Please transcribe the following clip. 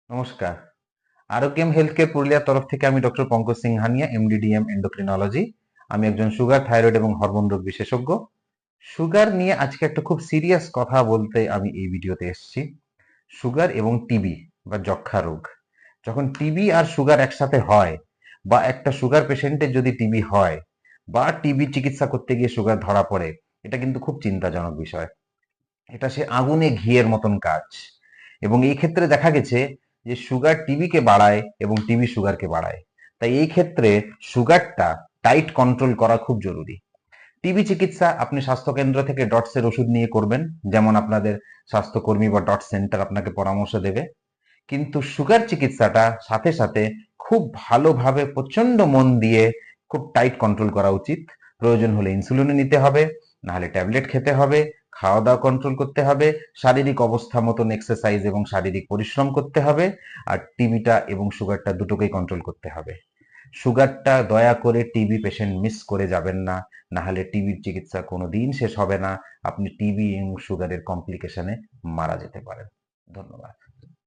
নমস্কার। Arogyam health care পুরুলিয়ার তরফ থেকে আমি doctor Pankaj Singhania, MDDM endocrinology. আমি একজন সুগার, থাইরয়েড এবং হরমোন রোগ বিশেষজ্ঞ। সুগার নিয়ে আজকে একটা খুব সিরিয়াস কথা বলতে আমি এই ভিডিওতে এসেছি। সুগার এবং টিবি বা যক্ষ্মা রোগ। যখন টিবি আর সুগার একসাথে হয়, বা একটা সুগার পেশেন্টের যদি টিবি হয়, বা টিবি চিকিৎসা করতে গিয়ে সুগার ধরা পড়ে, এটা কিন্তু খুব চিন্তাজনক বিষয়। এটা সে আগুনে ঘিয়ের মতন কাজ। এবং এই ক্ষেত্রে দেখা গেছে যে সুগার টিবিকে বাড়ায় এবং টিবি সুগারকে বাড়ায়। তাই এই ক্ষেত্রে সুগারটা টাইট কন্ট্রোল করা খুব জরুরি। টিবি চিকিৎসা আপনি স্বাস্থ্যকেন্দ্র থেকে ডটসের ওষুধ নিয়ে করবেন, যেমন আপনাদের স্বাস্থ্যকর্মী বা ডট সেন্টার আপনাকে পরামর্শ দেবে। কিন্তু সুগার চিকিৎসাটা সাথে সাথে খুব ভালোভাবে প্রচন্ড মন দিয়ে খুব টাইট কন্ট্রোল করা উচিত। প্রয়োজন হলে ইনসুলিন নিতে হবে, নাহলে ট্যাবলেট খেতে হবে, খাওয়া দাওয়া কন্ট্রোল করতে হবে, শারীরিক অবস্থা মতন এক্সারসাইজ এবং শারীরিক পরিশ্রম করতে হবে। আর টিবিটা এবং সুগারটা দুটোকেই কন্ট্রোল করতে হবে। সুগারটা দয়া করে টিবি পেশেন্ট মিস করে যাবেন না, নাহলে টিবির চিকিৎসা কোনোদিন শেষ হবে না। আপনি টিবি এবং সুগারের কমপ্লিকেশনে মারা যেতে পারেন। ধন্যবাদ।